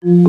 Good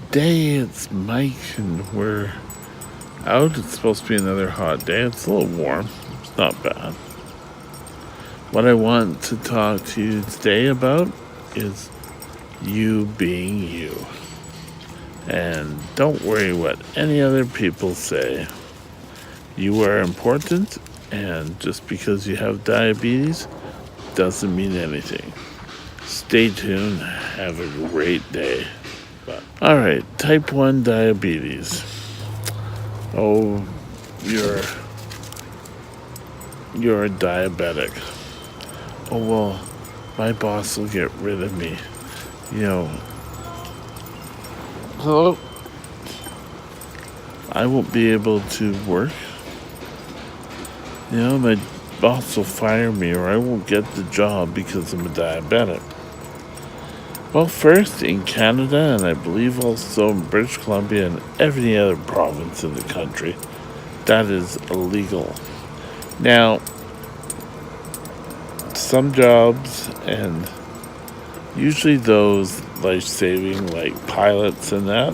day, it's Mike, and we're out. It's supposed to be another hot day. It's a little warm. It's not bad. What I want to talk to you today about is you being you. And don't worry what any other people say. You are important, and just because you have diabetes doesn't mean anything. Stay tuned. Have a great day. All right, type 1 diabetes. Oh, you're a diabetic. Oh, well, my boss will get rid of me. Hello? I won't be able to work. My boss will fire me, or I won't get the job because I'm a diabetic. Well, first, in Canada, and I believe also in British Columbia and every other province in the country, that is illegal. Now, some jobs, and usually those life-saving, like pilots and that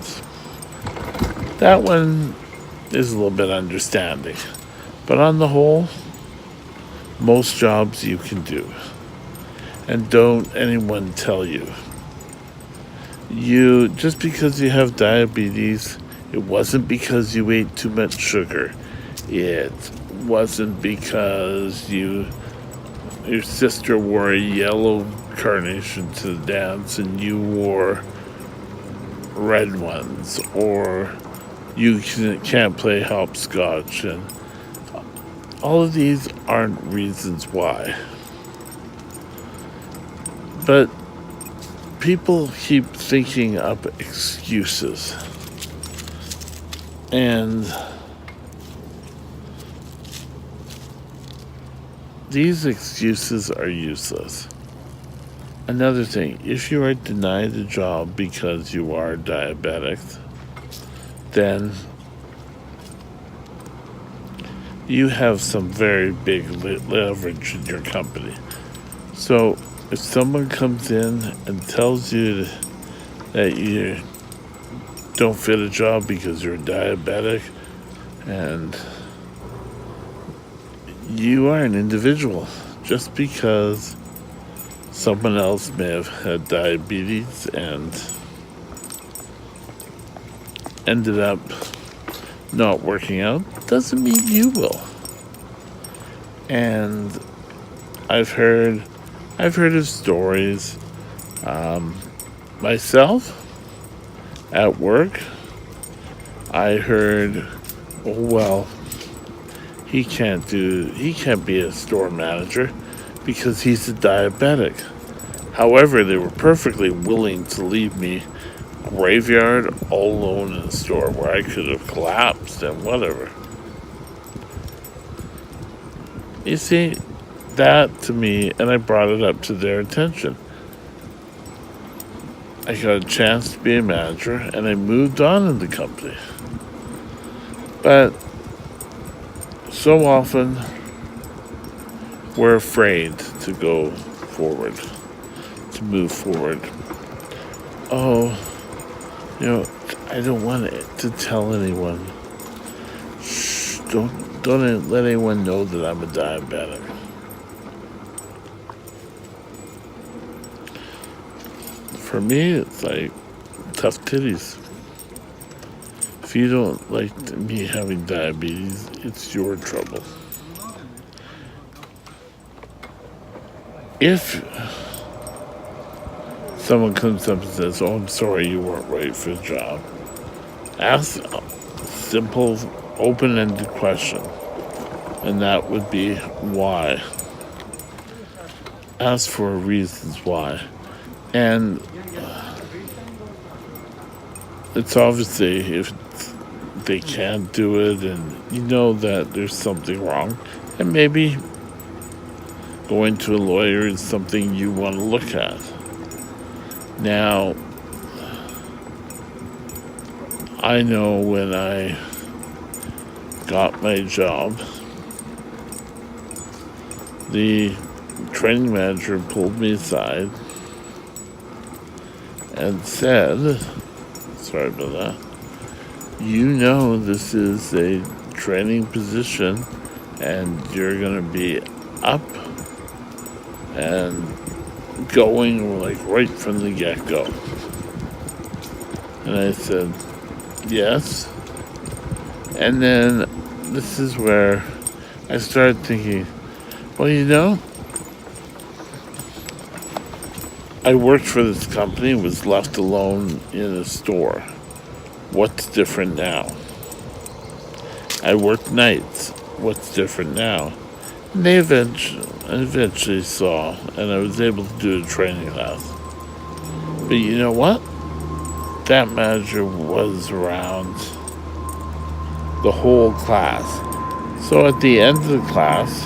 one is a little bit understanding. But on the whole, most jobs you can do. And don't anyone tell you. Just because you have diabetes, it wasn't because you ate too much sugar. It wasn't because your sister wore a yellow carnation to the dance and you wore red ones, or you can't play hopscotch, and all of these aren't reasons why. But people keep thinking up excuses, and these excuses are useless. Another thing, if you are denied a job because you are diabetic, then you have some very big leverage in your company. So if someone comes in and tells you that you don't fit a job because you're diabetic, and you are an individual, just because someone else may have had diabetes and ended up not working out, doesn't mean you will. And I've heard of stories. Myself, at work, I heard, oh, well, he can't be a store manager because he's a diabetic. However, they were perfectly willing to leave me graveyard all alone in the store where I could have collapsed and whatever. You see, that to me, and I brought it up to their attention. I got a chance to be a manager, and I moved on in the company. But so often, we're afraid to go forward, to move forward. Oh, I don't want to tell anyone. Shh, don't let anyone know that I'm a diabetic. For me, it's like tough titties. If you don't like me having diabetes, it's your trouble. If someone comes up and says, "Oh, I'm sorry you weren't right for the job," ask a simple, open-ended question, and that would be why. Ask for reasons why. And it's obviously if they can't do it and you know that there's something wrong, and maybe going to a lawyer is something you want to look at. Now, I know when I got my job, the training manager pulled me aside and said, sorry about that, this is a training position and you're going to be up and going like right from the get-go. And I said, yes. And then this is where I started thinking, well, I worked for this company, was left alone in a store. What's different now? I worked nights. What's different now? And they eventually saw, and I was able to do a training class. But you know what? That manager was around the whole class. So at the end of the class,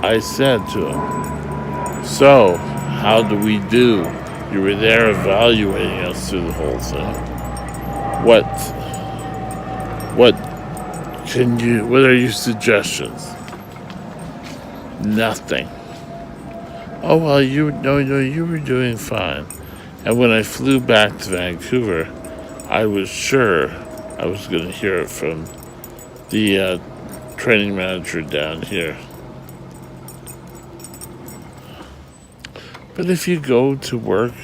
I said to him, "So, how do we do? You were there evaluating us through the whole thing. What what are your suggestions?" Nothing. "Oh, well, you were doing fine." And when I flew back to Vancouver, I was sure I was going to hear it from the training manager down here. But if you go to work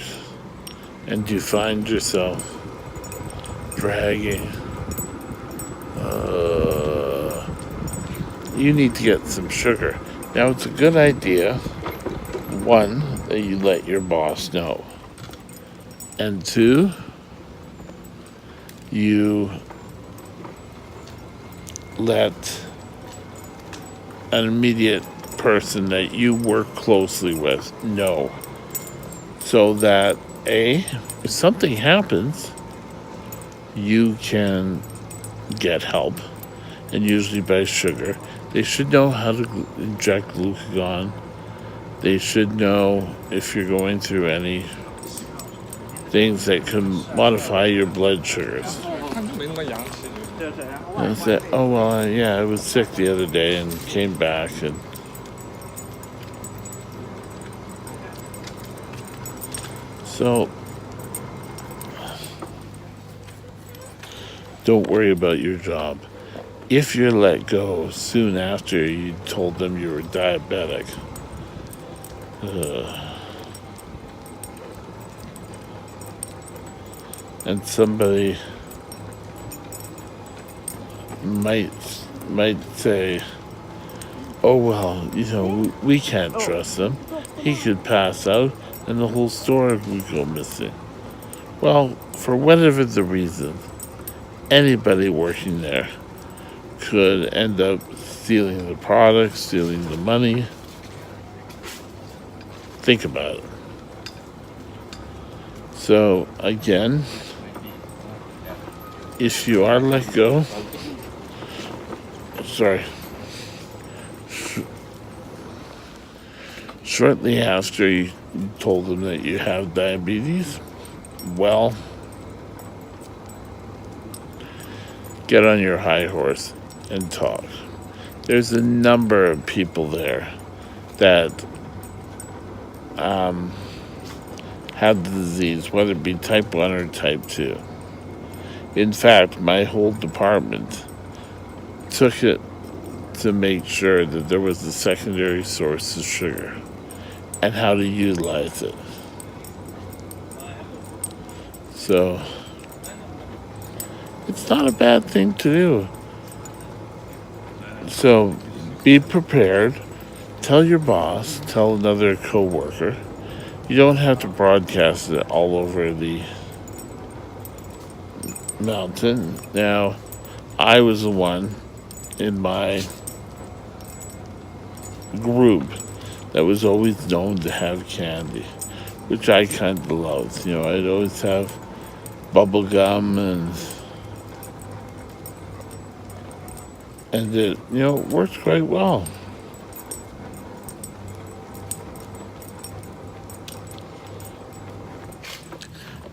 and you find yourself dragging, you need to get some sugar. Now, it's a good idea, one, that you let your boss know. And two, you let an immediate person that you work closely with know. So that, A, if something happens, you can get help, and usually by sugar. They should know how to inject glucagon. They should know if you're going through any things that can modify your blood sugars. And I said, "Oh, well, I was sick the other day and came back and..." So, don't worry about your job. If you're let go soon after you told them you were diabetic, and somebody might say, "Oh, well, we can't trust him. He could pass out and the whole store would go missing." Well, for whatever the reason, anybody working there could end up stealing the product, stealing the money. Think about it. So, again, if you are let go, shortly after you told them that you have diabetes, well, get on your high horse and talk. There's a number of people there that have the disease, whether it be type 1 or type 2. In fact, my whole department took it to make sure that there was a secondary source of sugar and how to utilize it. So, it's not a bad thing to do. So, be prepared. Tell your boss, tell another coworker. You don't have to broadcast it all over the mountain. Now, I was the one in my group that was always known to have candy, which I kind of loved. I'd always have bubble gum and it worked quite well.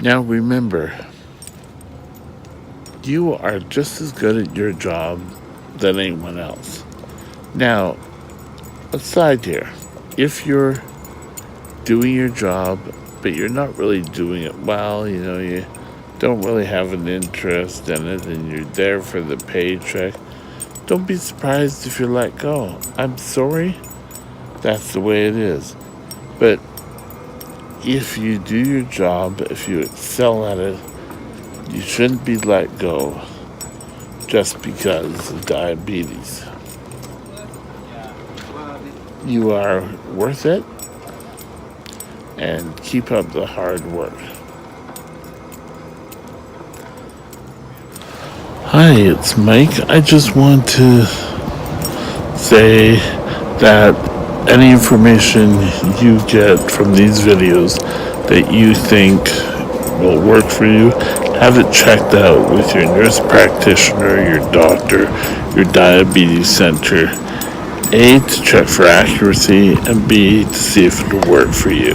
Now remember, you are just as good at your job than anyone else. Now, aside here, if you're doing your job, but you're not really doing it well, you don't really have an interest in it, and you're there for the paycheck, don't be surprised if you're let go. I'm sorry, that's the way it is. But if you do your job, if you excel at it, you shouldn't be let go just because of diabetes. You are worth it, and keep up the hard work. Hi, it's Mike. I just want to say that any information you get from these videos that you think will work for you, have it checked out with your nurse practitioner, your doctor, your diabetes center. A, to check for accuracy, and B, to see if it'll work for you.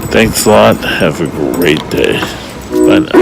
Thanks a lot. Have a great day. Bye now.